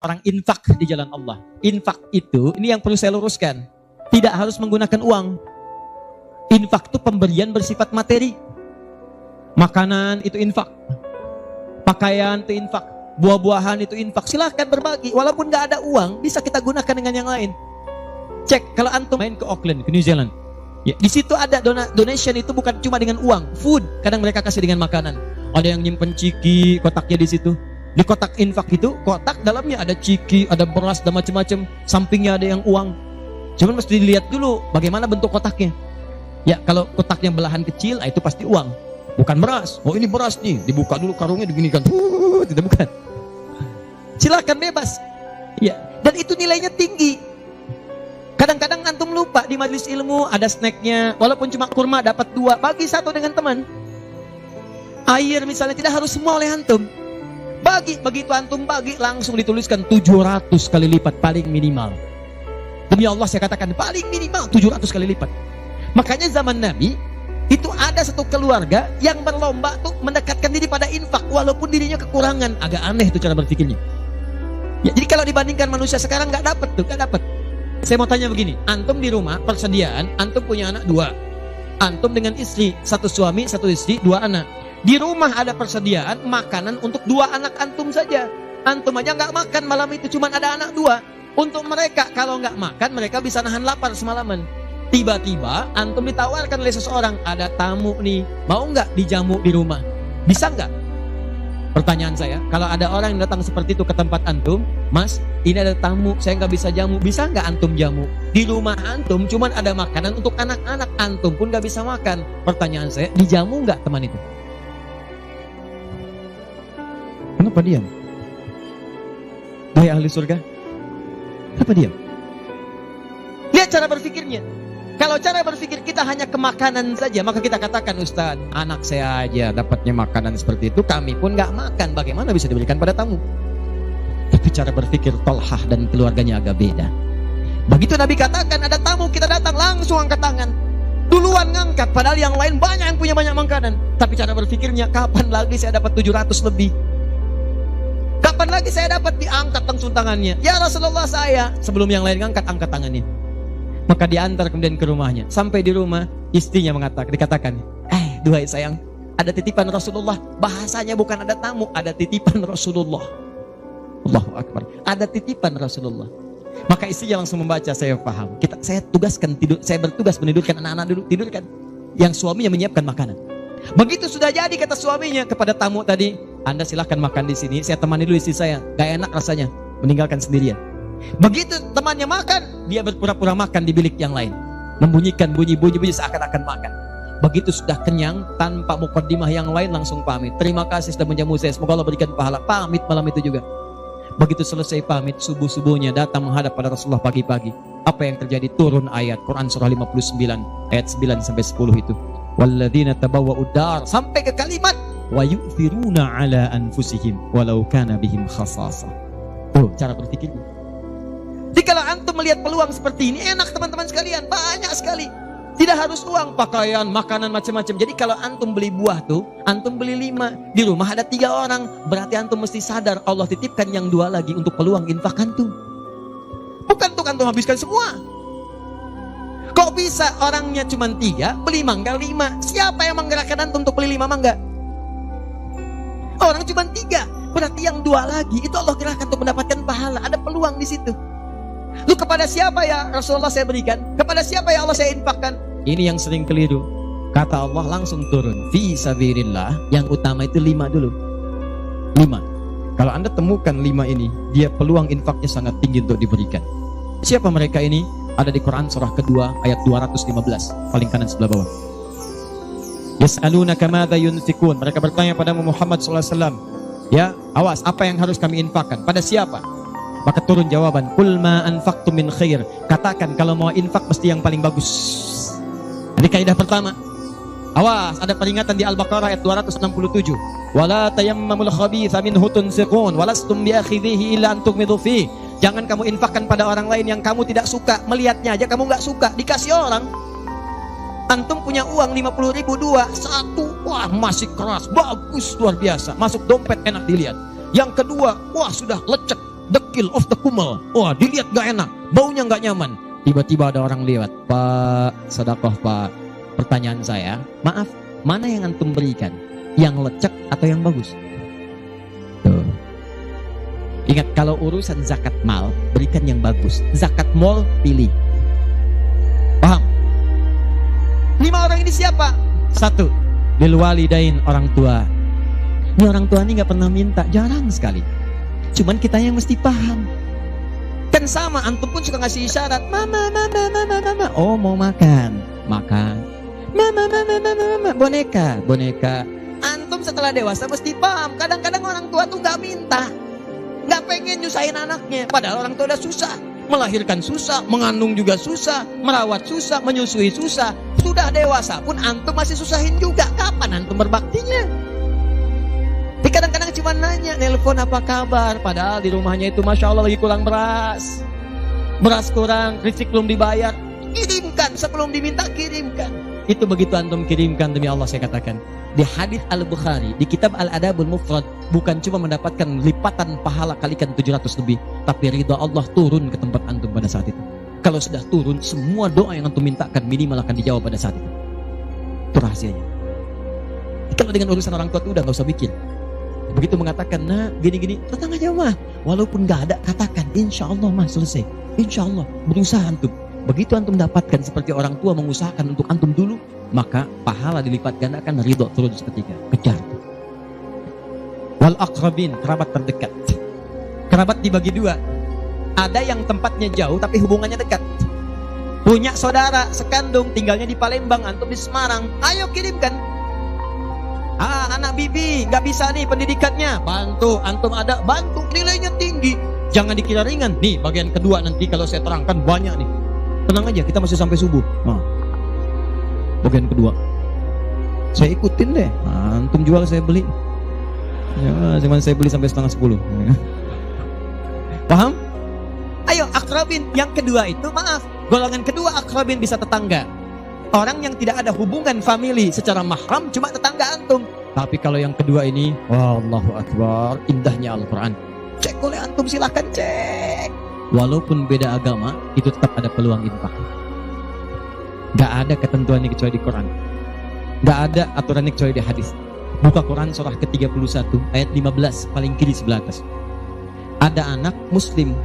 orang infak di jalan Allah. Infak itu, ini yang perlu saya luruskan, tidak harus menggunakan uang. Infak itu pemberian bersifat materi. Makanan itu infak, pakaian itu infak, buah-buahan itu infak. Silahkan berbagi, walaupun gak ada uang, bisa kita gunakan dengan yang lain. Cek, kalau antum main ke Auckland, ke New Zealand, ya, di situ ada donation itu bukan cuma dengan uang, food. Kadang mereka kasih dengan makanan. Ada yang nyimpen ciki, kotaknya di situ. Di kotak infak itu, kotak dalamnya ada ciki, ada beras, dan macam-macam. Sampingnya ada yang uang. Cuman mesti dilihat dulu bagaimana bentuk kotaknya. Ya, kalau kotaknya belahan kecil, itu pasti uang, bukan beras. Oh, ini beras nih, dibuka dulu karungnya, diginikan. Tidak, bukan. Silakan bebas. Ya, dan itu nilainya tinggi. Kadang-kadang antum lupa di majelis ilmu ada snacknya, walaupun cuma kurma dapat 2, bagi 1 dengan teman. Air misalnya tidak harus semua oleh antum. Bagi, begitu antum bagi langsung dituliskan 700 kali lipat paling minimal. Demi Allah saya katakan paling minimal 700 kali lipat. Makanya zaman Nabi itu ada satu keluarga yang berlomba tuh mendekatkan diri pada infak walaupun dirinya kekurangan. Agak aneh tuh cara berpikirnya. Ya, jadi kalau dibandingkan manusia sekarang nggak dapat tuh, nggak dapat. Saya mau tanya begini, antum di rumah persediaan, antum punya anak 2, antum dengan istri, 1 suami 1 istri 2 anak. Di rumah ada persediaan makanan untuk 2 anak antum saja. Antum aja nggak makan malam itu, cuma ada anak 2. Untuk mereka, kalau nggak makan, mereka bisa nahan lapar semalaman. Tiba-tiba antum ditawarkan oleh seseorang, ada tamu nih, mau nggak dijamu di rumah? Bisa nggak? Pertanyaan saya, kalau ada orang yang datang seperti itu ke tempat antum, Mas, ini ada tamu, saya nggak bisa jamu, bisa nggak antum jamu? Di rumah antum cuma ada makanan untuk anak-anak, antum pun nggak bisa makan. Pertanyaan saya, dijamu nggak teman itu? Kenapa diam? Hai ahli surga, kenapa diam? Lihat cara berpikirnya. Kalau cara berpikir kita hanya ke makanan saja, maka kita katakan, Ustaz, anak saya aja dapatnya makanan seperti itu, kami pun gak makan, bagaimana bisa diberikan pada tamu? Tapi cara berpikir Tolhah dan keluarganya agak beda. Begitu Nabi katakan ada tamu, kita datang langsung angkat tangan, duluan ngangkat, padahal yang lain banyak yang punya banyak makanan. Tapi cara berpikirnya, kapan lagi saya dapat 700 lebih? Kapan lagi saya dapat? Diangkat langsung tangannya. Ya Rasulullah, saya. Sebelum yang lain ngangkat, angkat tangannya. Maka diantar kemudian ke rumahnya. Sampai di rumah, istrinya dikatakan, duhai sayang, ada titipan Rasulullah. Bahasanya bukan ada tamu, ada titipan Rasulullah. Allahu Akbar. Ada titipan Rasulullah. Maka istrinya langsung membaca, saya paham. Saya bertugas menidurkan anak-anak dulu, tidurkan. Yang suaminya menyiapkan makanan. Begitu sudah jadi, kata suaminya kepada tamu tadi, Anda silahkan makan di sini, saya temani dulu istri saya. Gak enak rasanya meninggalkan sendirian. Begitu temannya makan, dia berpura-pura makan di bilik yang lain, membunyikan bunyi-bunyi seakan-akan makan. Begitu sudah kenyang, tanpa mukaddimah yang lain langsung pamit. Terima kasih sudah menjamu saya, semoga Allah berikan pahala. Pamit malam itu juga. Begitu selesai pamit, subuh-subuhnya datang menghadap pada Rasulullah pagi-pagi. Apa yang terjadi? Turun ayat Quran surah 59 ayat 9 sampai 10 itu. Walladzina tabawwa'ud dar, sampai ke kalimat wa yu'thiruna ala anfusihim walau kana bihim khasasah. Tuh cara berpikirnya. Jadi kalau antum melihat peluang seperti ini, enak teman-teman sekalian, banyak sekali. Tidak harus uang, pakaian, makanan, macam-macam. Jadi kalau antum beli buah tuh, antum beli 5, di rumah ada 3 orang, berarti antum mesti sadar Allah titipkan yang 2 lagi untuk peluang infak antum. Bukan untuk antum habiskan semua. Kok bisa orangnya cuma 3, beli mangga 5? Siapa yang menggerakkan antum untuk beli 5 mangga? Orang cuma 3, berarti yang 2 lagi itu Allah gerakkan untuk mendapatkan pahala. Ada peluang di situ. Lu kepada siapa ya Rasulullah saya berikan? Kepada siapa ya Allah saya infakkan? Ini yang sering keliru. Kata Allah langsung turun, fi sabilillah, yang utama itu 5 dulu. 5. Kalau Anda temukan 5 ini, dia peluang infaknya sangat tinggi untuk diberikan. Siapa mereka ini? Ada di Quran surah kedua ayat 215, paling kanan sebelah bawah. Yas'alunaka madza yunfikun. Mereka bertanya pada Muhammad sallallahu alaihi wasallam, ya, awas, apa yang harus kami infakkan? Pada siapa? Maka turun jawaban, qul ma anfaqtum min khair. Katakan kalau mau infak mesti yang paling bagus. Jadi kaidah pertama. Awas, ada peringatan di Al-Baqarah ayat 267. Wala tayammamul khabitha minhu tunfiqun walastum biakhidhihi illa an tughmidu fi. Jangan kamu infakkan pada orang lain yang kamu tidak suka. Melihatnya aja kamu nggak suka, dikasih orang. Antum punya uang 50.000 2, 1, wah masih keras, bagus, luar biasa. Masuk dompet enak dilihat. Yang kedua, wah sudah lecek, dekil of the kumel. Wah, dilihat gak enak, baunya gak nyaman. Tiba-tiba ada orang lewat, Pak, sedekah Pak. Pertanyaan saya, maaf, mana yang antum berikan? Yang lecek atau yang bagus? Tuh. Ingat, kalau urusan zakat mal, berikan yang bagus. Zakat mal, pilih. Paham? 5 orang ini siapa? 1, lil walidain, orang tua. Ini orang tua ini gak pernah minta, jarang sekali. Cuman kita yang mesti paham. Kan sama, antum pun suka ngasih isyarat, mama, mama, mama, mama. Oh, mau makan, makan. Mama, mama, mama, mama, boneka, boneka. Antum setelah dewasa mesti paham. Kadang-kadang orang tua tuh gak minta, gak pengen nyusahin anaknya. Padahal orang tua udah susah, melahirkan susah, mengandung juga susah, merawat susah, menyusui susah. Sudah dewasa pun antum masih susahin juga. Kapan antum berbaktinya? Tapi kadang-kadang cuma nanya, nelpon apa kabar. Padahal di rumahnya itu Masya Allah lagi kurang beras. Beras kurang, listrik belum dibayar. Kirimkan, sebelum diminta kirimkan. Itu begitu antum kirimkan, demi Allah saya katakan. Di hadits Al-Bukhari, di kitab Al-Adabul Mufrad, bukan cuma mendapatkan lipatan pahala kalikan 700 lebih, tapi ridha Allah turun ke tempat antum pada saat itu. Kalau sudah turun, semua doa yang antum mintakan minimal akan dijawab pada saat itu. Itu rahasianya. Kalau dengan urusan orang tua itu udah gak usah pikir. Begitu mengatakan, nah gini-gini, datang aja mah. Walaupun gak ada, katakan, insya Allah mah selesai. Insya Allah, berusaha antum. Begitu antum dapatkan seperti orang tua mengusahakan untuk antum dulu, maka pahala dilipat gandakan, ridho turun seketika. Kejar. Wal aqrabin, kerabat terdekat. Kerabat dibagi 2. Ada yang tempatnya jauh tapi hubungannya dekat. Punya saudara sekandung, tinggalnya di Palembang, antum di Semarang. Ayo kirimkan. Anak bibi gak bisa nih pendidikannya, bantu, antum ada, bantu, nilainya tinggi. Jangan dikira ringan. Nih bagian kedua nanti kalau saya terangkan banyak nih. Tenang aja, kita masih sampai subuh. Bagian kedua saya ikutin deh. Antum jual saya beli. Ya, cuman saya beli sampai 9:30. Paham? Ayo akrabin. Yang kedua itu, maaf, golongan kedua akrabin bisa tetangga. Orang yang tidak ada hubungan famili secara mahram, cuma tetangga antum. Tapi kalau yang kedua ini, Allahu Akbar, indahnya Al-Quran. Cek oleh antum, silahkan cek. Walaupun beda agama, itu tetap ada peluang infak. Gak ada ketentuan ini kecuali di Quran. Gak ada aturan ini kecuali di hadis. Buka Quran surah ke-31 ayat 15, paling kiri sebelah atas. Ada anak muslim,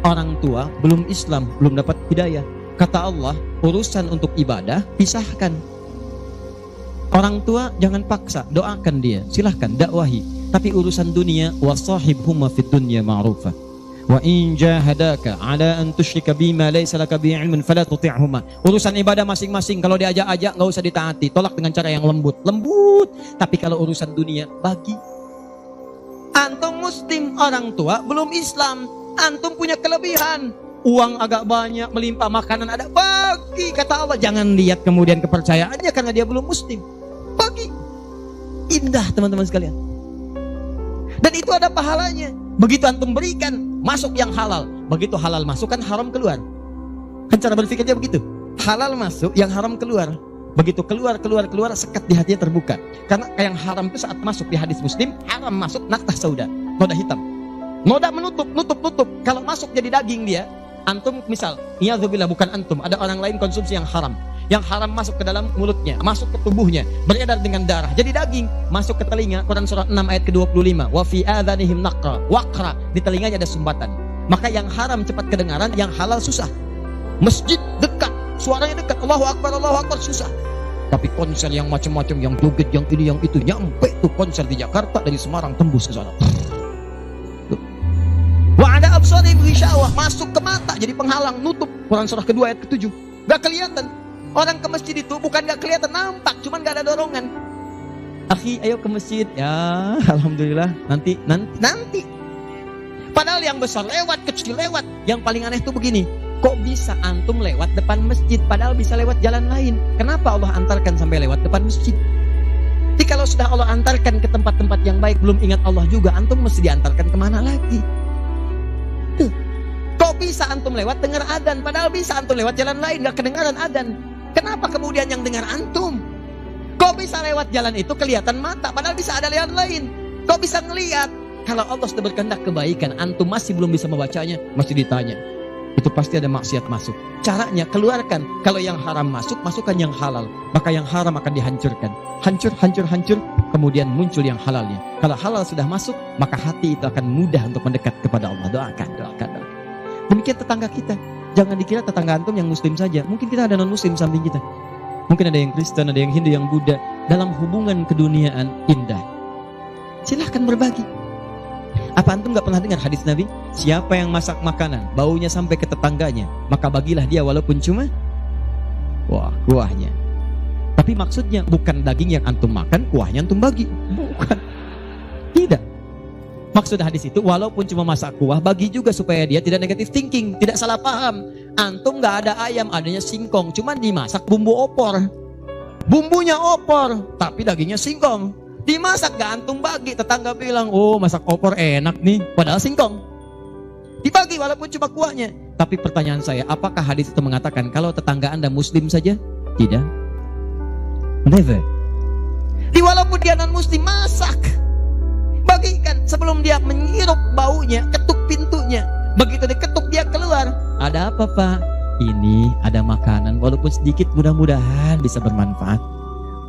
orang tua belum Islam, belum dapat hidayah. Kata Allah, urusan untuk ibadah pisahkan. Orang tua jangan paksa, doakan dia, silahkan dakwahi. Tapi urusan dunia, wasahibhuma fid dunya ma'rufa. Wa in jahadaka ala an tusyrika bima laysa laka bihi ilmun fala tuti'huma. Urusan ibadah masing-masing, kalau diajak-ajak enggak usah ditaati, tolak dengan cara yang lembut. Tapi kalau urusan dunia, bagi. Antum muslim, orang tua belum Islam, antum punya kelebihan. Uang agak banyak, melimpah, makanan ada, bagi. Kata Allah, jangan lihat kemudian kepercayaannya karena dia belum muslim. Bagi. Indah teman-teman sekalian. Dan itu ada pahalanya. Begitu antum berikan, masuk yang halal. Begitu halal masuk, kan haram keluar. Kan cara berpikirnya begitu. Halal masuk, yang haram keluar. Begitu keluar, sekat di hatinya terbuka. Karena yang haram itu saat masuk di hadis Muslim, haram masuk naktah sauda, noda hitam. Noda menutup. Kalau masuk jadi daging dia, antum misal, iyadzubillah, bukan antum, ada orang lain konsumsi yang haram. Yang haram masuk ke dalam mulutnya, masuk ke tubuhnya, beredar dengan darah, jadi daging, masuk ke telinga. Quran surah 6 ayat ke-25. Wa fi adhanihim waqra, di telinganya ada sumbatan. Maka yang haram cepat kedengaran, yang halal susah. Masjid dekat, suaranya dekat, Allahu Akbar, susah. Tapi konser yang macam-macam, yang joget, yang ini, yang itu, nyampe tuh konser di Jakarta dari Semarang tembus ke sana. Wa ada absarihim ghisyawah, masuk ke mata jadi penghalang, nutup. Quran surah kedua ayat ke-7. Gak kelihatan. Orang ke masjid itu bukan gak kelihatan, nampak, cuman gak ada dorongan. Akhi, ayo ke masjid. Ya, alhamdulillah, nanti. Padahal yang besar lewat, kecil lewat. Yang paling aneh itu begini, kok bisa antum lewat depan masjid padahal bisa lewat jalan lain? Kenapa Allah antarkan sampai lewat depan masjid? Jadi kalau sudah Allah antarkan ke tempat-tempat yang baik, belum ingat Allah juga, antum mesti diantarkan kemana lagi? Tuh. Kok bisa antum lewat dengar adzan, padahal bisa antum lewat jalan lain, gak kedengaran adzan? Kenapa kemudian yang dengar antum? Kok bisa lewat jalan itu kelihatan mata, padahal bisa ada jalan lain? Kok bisa ngelihat? Kalau Allah sudah berkehendak kebaikan, antum masih belum bisa membacanya, masih ditanya. Itu pasti ada maksiat masuk. Caranya keluarkan. Kalau yang haram masuk, masukkan yang halal. Maka yang haram akan dihancurkan. Hancur, hancur, hancur. Kemudian muncul yang halalnya. Kalau halal sudah masuk, maka hati itu akan mudah untuk mendekat kepada Allah. Doakan, doakan, doakan. Demikian tetangga kita. Jangan dikira tetangga antum yang muslim saja. Mungkin kita ada non-muslim samping kita. Mungkin ada yang Kristen, ada yang Hindu, yang Buddha. Dalam hubungan keduniaan indah. Silahkan berbagi. Apa antum gak pernah dengar hadis Nabi? Siapa yang masak makanan, baunya sampai ke tetangganya, maka bagilah dia walaupun cuma kuahnya. Tapi maksudnya bukan daging yang antum makan, kuahnya antum bagi. Bukan. Tidak. Maksud hadis itu walaupun cuma masak kuah, bagi juga supaya dia tidak negatif thinking, tidak salah paham. Antum gak ada ayam, adanya singkong, cuma dimasak bumbu opor. Bumbunya opor, tapi dagingnya singkong. Dimasak gak antum bagi, tetangga bilang, oh masak opor enak nih, padahal singkong. Dibagi walaupun cuma kuahnya. Tapi pertanyaan saya, apakah hadis itu mengatakan kalau tetangga anda muslim saja? Tidak. Never. Walaupun dia non muslim, masak. Bagikan sebelum dia menghirup baunya, ketuk pintunya. Begitu diketuk dia keluar. Ada apa pak? Ini ada makanan, walaupun sedikit, mudah-mudahan bisa bermanfaat.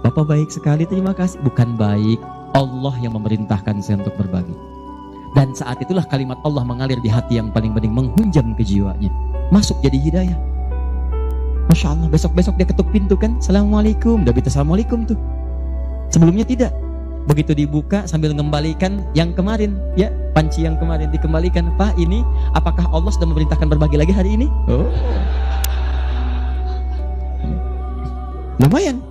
Bapak baik sekali, terima kasih. Bukan baik, Allah yang memerintahkan saya untuk berbagi. Dan saat itulah kalimat Allah mengalir di hati yang paling bening, menghunjam ke jiwanya. Masuk jadi hidayah. Masya Allah, besok-besok dia ketuk pintu kan, Assalamualaikum. Udah bisa Assalamualaikum tuh. Sebelumnya tidak. Begitu dibuka sambil mengembalikan yang kemarin, ya panci yang kemarin dikembalikan. Pak, ini apakah Allah sudah memerintahkan berbagi lagi hari ini? Oh, lumayan.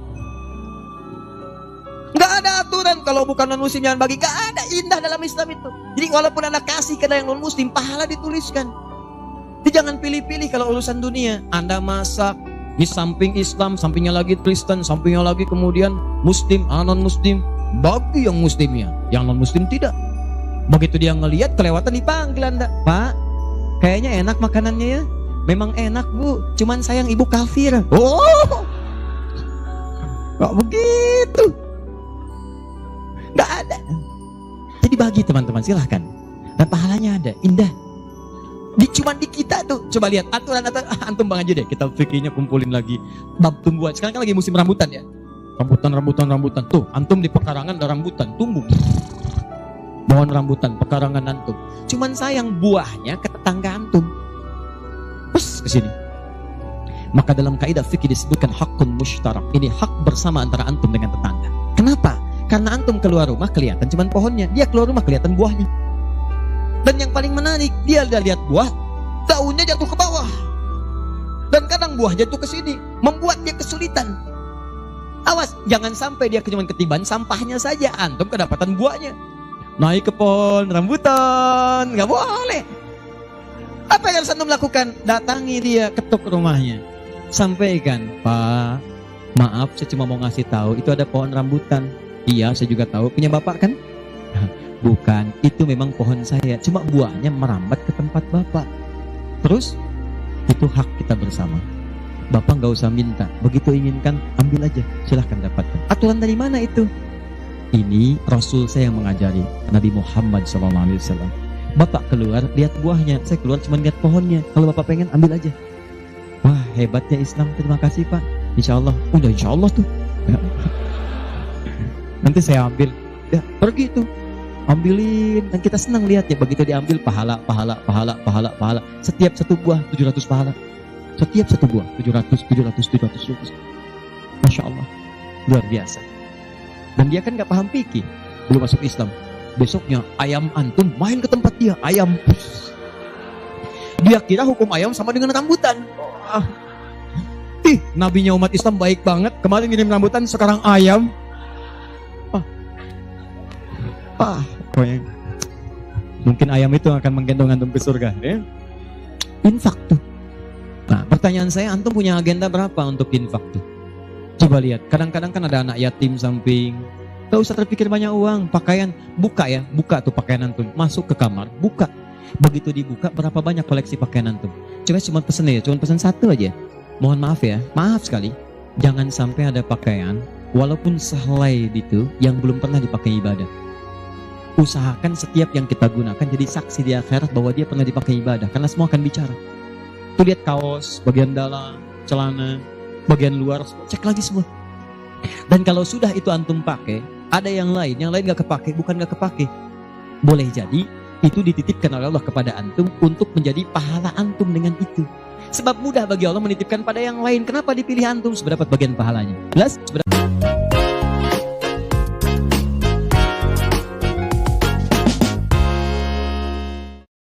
Gak ada aturan kalau bukan non muslim jangan bagi. Gak ada, indah dalam Islam itu. Jadi walaupun anda kasih ke yang non muslim, pahala dituliskan. Jadi jangan pilih-pilih kalau urusan dunia. Anda masak di samping Islam, sampingnya lagi Kristen, sampingnya lagi kemudian muslim, non muslim. Bagi yang muslimnya, yang non muslim tidak. Begitu dia ngelihat kelewatan, dipanggil anda, Pak, kayaknya enak makanannya ya. Memang enak bu, cuman sayang ibu kafir. Oh, kok begitu? Gak ada. Jadi bagi teman-teman, silahkan. Dan pahalanya ada, indah. Cuman di kita tuh, coba lihat aturan-aturan. Antum bang aja deh, kita fikirnya kumpulin lagi. Bab tumbuhan, sekarang kan lagi musim rambutan ya. Rambutan. Tuh, antum di pekarangan ada rambutan, tumbuh. Pohon rambutan, pekarangan antum. Cuman sayang buahnya ke tetangga antum. Bus ke sini. Maka dalam kaidah fikih disebutkan hakun mushtarak. Ini hak bersama antara antum dengan tetangga. Kenapa? Karena antum keluar rumah kelihatan cuman pohonnya, dia keluar rumah kelihatan buahnya. Dan yang paling menarik, dia udah lihat buah, daunnya jatuh ke bawah. Dan kadang buah jatuh ke sini, membuat dia kesulitan. Awas, jangan sampai dia cuma ketiban sampahnya saja, antum kedapatan buahnya. Naik ke pohon rambutan, nggak boleh. Apa yang harus antum lakukan? Datangi dia, ketuk rumahnya, sampaikan, Pak, maaf, saya cuma mau ngasih tahu, itu ada pohon rambutan. Iya, saya juga tahu, punya bapak kan? Bukan, itu memang pohon saya, cuma buahnya merambat ke tempat bapak. Terus, itu hak kita bersama. Bapak nggak usah minta, begitu inginkan ambil aja, silahkan dapatkan. Aturan dari mana itu? Ini Rasul saya yang mengajari, Nabi Muhammad SAW. Bapak keluar lihat buahnya, saya keluar cuma lihat pohonnya. Kalau bapak pengen ambil aja. Wah hebatnya Islam, terima kasih pak. Insya Allah, udah insya Allah tuh. Nanti saya ambil, ya pergi tuh, ambilin. Dan kita senang lihat ya, begitu diambil pahala. Setiap satu buah 700 pahala. Setiap satu buah 700. Masya Allah, luar biasa. Dan dia kan gak paham fikih, belum masuk Islam. Besoknya ayam antum main ke tempat dia, ayam. Dia kira hukum ayam sama dengan rambutan. Nabinya umat Islam baik banget. Kemarin ngirim rambutan, sekarang ayam. Mungkin ayam itu akan menggendong antum ke surga ya? Infak tuh. Nah pertanyaan saya, antum punya agenda berapa untuk infak tuh? Coba lihat, kadang-kadang kan ada anak yatim samping. Gak usah terpikir banyak uang. Pakaian, buka tuh pakaian antum, masuk ke kamar, buka. Begitu dibuka, berapa banyak koleksi pakaian antum? Coba cuma pesen satu aja. Mohon maaf ya, maaf sekali, jangan sampai ada pakaian walaupun sehelai itu yang belum pernah dipakai ibadah. Usahakan setiap yang kita gunakan jadi saksi di akhirat bahwa dia pernah dipakai ibadah, karena semua akan bicara. Tuh lihat kaos, bagian dalam, celana, bagian luar, cek lagi semua. Dan kalau sudah itu antum pakai, ada yang lain gak kepake, bukan gak kepake. Boleh jadi itu dititipkan oleh Allah kepada antum untuk menjadi pahala antum dengan itu. Sebab mudah bagi Allah menitipkan pada yang lain. Kenapa dipilih antum? Seberapa bagian pahalanya? Jelas?